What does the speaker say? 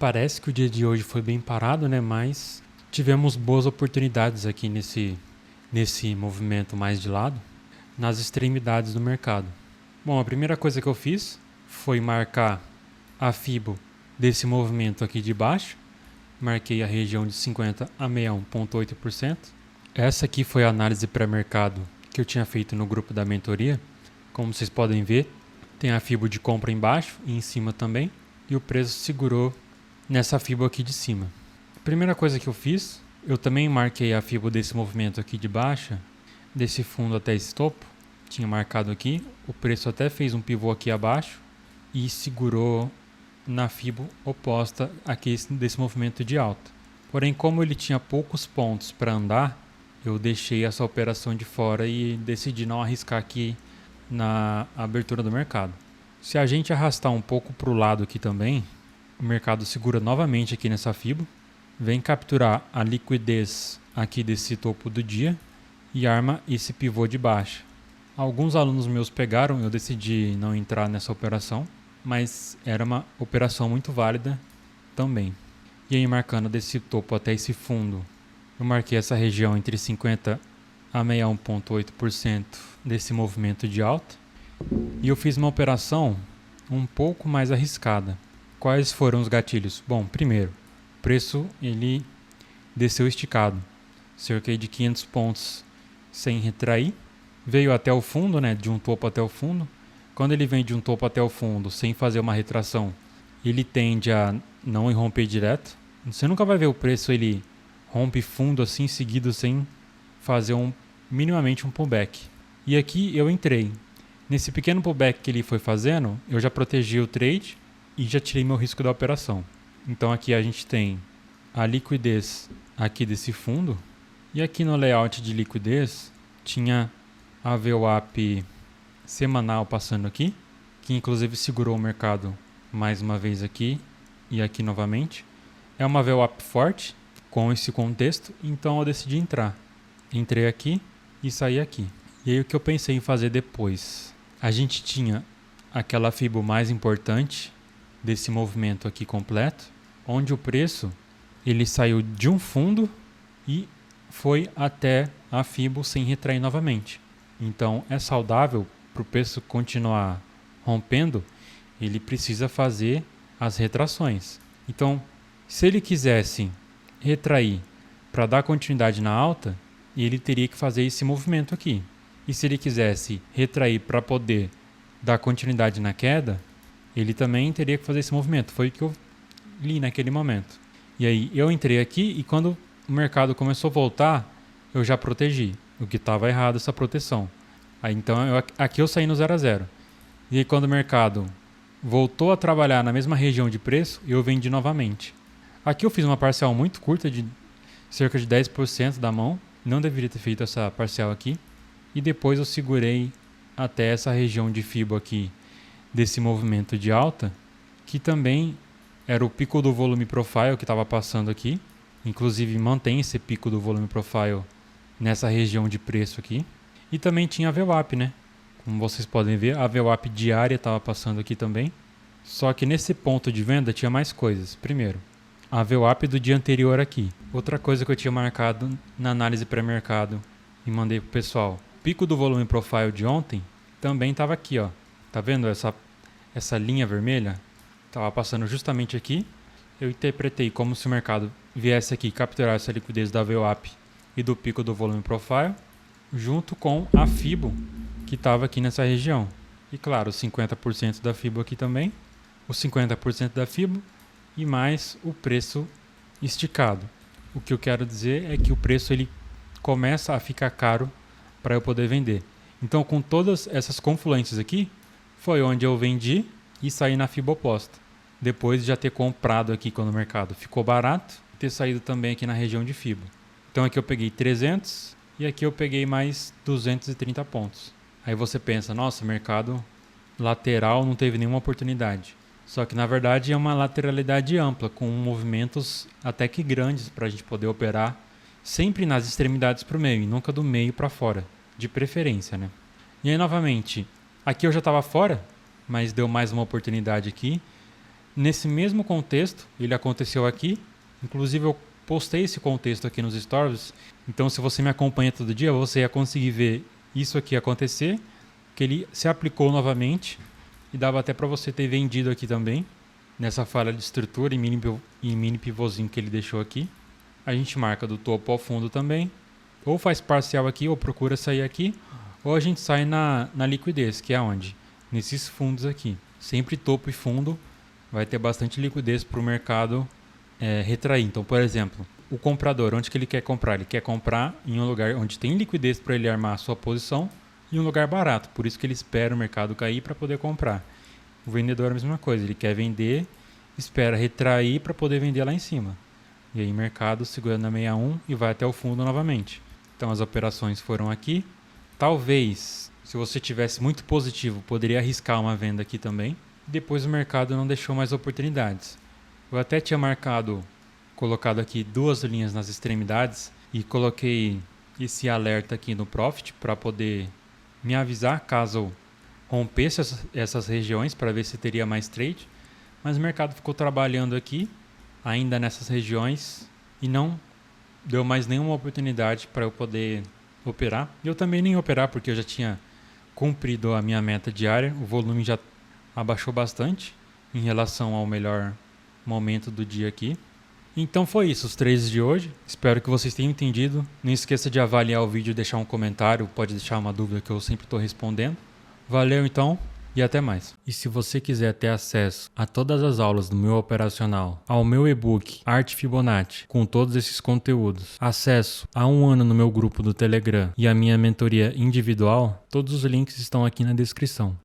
Parece que o dia de hoje foi bem parado, né? Mas tivemos boas oportunidades aqui nesse movimento mais de lado, nas extremidades do mercado. Bom, a primeira coisa que eu fiz foi marcar a FIBO desse movimento aqui de baixo. Marquei a região de 50 a 61,8%. Essa aqui foi a análise pré-mercado que eu tinha feito no grupo da mentoria. Como vocês podem ver, tem a FIBO de compra embaixo e em cima também. E o preço segurou nessa FIBO aqui de cima. A primeira coisa que eu fiz, eu também marquei a FIBO desse movimento aqui de baixa, desse fundo até esse topo. Tinha marcado aqui, o preço até fez um pivô aqui abaixo e segurou na FIBO oposta aqui desse movimento de alta. Porém, como ele tinha poucos pontos para andar, eu deixei essa operação de fora e decidi não arriscar aqui na abertura do mercado. Se a gente arrastar um pouco para o lado aqui também, o mercado segura novamente aqui nessa FIBO, vem capturar a liquidez aqui desse topo do dia e arma esse pivô de baixa. Alguns alunos meus pegaram, eu decidi não entrar nessa operação, mas era uma operação muito válida também. E aí, marcando desse topo até esse fundo, eu marquei essa região entre 50 a 61,8% desse movimento de alta. E eu fiz uma operação um pouco mais arriscada. Quais foram os gatilhos? Bom, primeiro, o preço ele desceu esticado, cerca de 500 pontos sem retrair. Veio até o fundo, né, de um topo até o fundo. Quando ele vem de um topo até o fundo sem fazer uma retração, ele tende a não romper direto. Você nunca vai ver o preço ele rompe fundo assim seguido sem fazer minimamente um pullback. E aqui eu entrei. Nesse pequeno pullback que ele foi fazendo, eu já protegi o trade e já tirei meu risco da operação. Então aqui a gente tem a liquidez aqui desse fundo. E aqui no layout de liquidez tinha a VWAP semanal passando aqui, que inclusive segurou o mercado mais uma vez aqui e aqui novamente. É uma VWAP forte com esse contexto, então eu decidi entrar. Entrei aqui e saí aqui. E aí o que eu pensei em fazer depois? A gente tinha aquela FIBO mais importante desse movimento aqui completo, onde o preço ele saiu de um fundo e foi até a FIBO sem retrair novamente. Então é saudável para o preço continuar rompendo, ele precisa fazer as retrações. Então, se ele quisesse retrair para dar continuidade na alta, ele teria que fazer esse movimento aqui. E se ele quisesse retrair para poder dar continuidade na queda, ele também teria que fazer esse movimento. Foi o que eu li naquele momento. E aí eu entrei aqui e quando o mercado começou a voltar, eu já protegi. O que estava errado essa proteção. Aí então aqui eu saí no 0 a 0. E aí quando o mercado voltou a trabalhar na mesma região de preço, eu vendi novamente. Aqui eu fiz uma parcial muito curta de cerca de 10% da mão. Não deveria ter feito essa parcial aqui. E depois eu segurei até essa região de FIBO aqui desse movimento de alta, que também era o pico do volume profile que estava passando aqui. Inclusive mantém esse pico do volume profile nessa região de preço aqui. E também tinha a VWAP, né? Como vocês podem ver, a VWAP diária estava passando aqui também. Só que nesse ponto de venda tinha mais coisas. Primeiro, a VWAP do dia anterior aqui. Outra coisa que eu tinha marcado na análise pré-mercado e mandei pro pessoal. O pico do volume profile de ontem também estava aqui, ó. Tá vendo essa linha vermelha? Estava passando justamente aqui. Eu interpretei como se o mercado viesse aqui capturar essa liquidez da VWAP e do pico do volume profile, junto com a FIBO que estava aqui nessa região. E claro, 50% da FIBO aqui também, os 50% da FIBO e mais o preço esticado. O que eu quero dizer é que o preço ele começa a ficar caro para eu poder vender. Então, com todas essas confluências aqui, foi onde eu vendi e saí na FIBO oposta. Depois de já ter comprado aqui quando o mercado ficou barato, ter saído também aqui na região de FIBO. Então aqui eu peguei 300 e aqui eu peguei mais 230 pontos. Aí você pensa, nossa, mercado lateral não teve nenhuma oportunidade. Só que na verdade é uma lateralidade ampla, com movimentos até que grandes para a gente poder operar sempre nas extremidades para o meio e nunca do meio para fora, de preferência, né? E aí novamente, aqui eu já estava fora, mas deu mais uma oportunidade aqui. Nesse mesmo contexto, ele aconteceu aqui. Inclusive eu postei esse contexto aqui nos stories. Então se você me acompanha todo dia, você ia conseguir ver isso aqui acontecer, que ele se aplicou novamente e dava até para você ter vendido aqui também, nessa falha de estrutura e mini pivôzinho que ele deixou aqui. A gente marca do topo ao fundo também, ou faz parcial aqui, ou procura sair aqui, ou a gente sai na liquidez, que é onde? Nesses fundos aqui. Sempre topo e fundo vai ter bastante liquidez para o mercado retrair. Então, por exemplo, o comprador, onde que ele quer comprar? Ele quer comprar em um lugar onde tem liquidez para ele armar a sua posição e um lugar barato. Por isso que ele espera o mercado cair para poder comprar. O vendedor é a mesma coisa. Ele quer vender, espera retrair para poder vender lá em cima. E aí o mercado segura na 61 e vai até o fundo novamente. Então as operações foram aqui. Talvez, se você tivesse muito positivo, poderia arriscar uma venda aqui também. Depois o mercado não deixou mais oportunidades. Eu até tinha colocado aqui 2 linhas nas extremidades e coloquei esse alerta aqui no Profit para poder me avisar caso rompesse essas regiões para ver se teria mais trade. Mas o mercado ficou trabalhando aqui, ainda nessas regiões, e não deu mais nenhuma oportunidade para eu poder operar. Eu também nem operar porque eu já tinha cumprido a minha meta diária, o volume já abaixou bastante em relação ao melhor momento do dia aqui. Então foi isso, os trades de hoje. Espero que vocês tenham entendido. Não esqueça de avaliar o vídeo e deixar um comentário, pode deixar uma dúvida que eu sempre estou respondendo. Valeu então e até mais. E se você quiser ter acesso a todas as aulas do meu operacional, ao meu e-book Arte Fibonacci, com todos esses conteúdos, acesso a 1 ano no meu grupo do Telegram e a minha mentoria individual, todos os links estão aqui na descrição.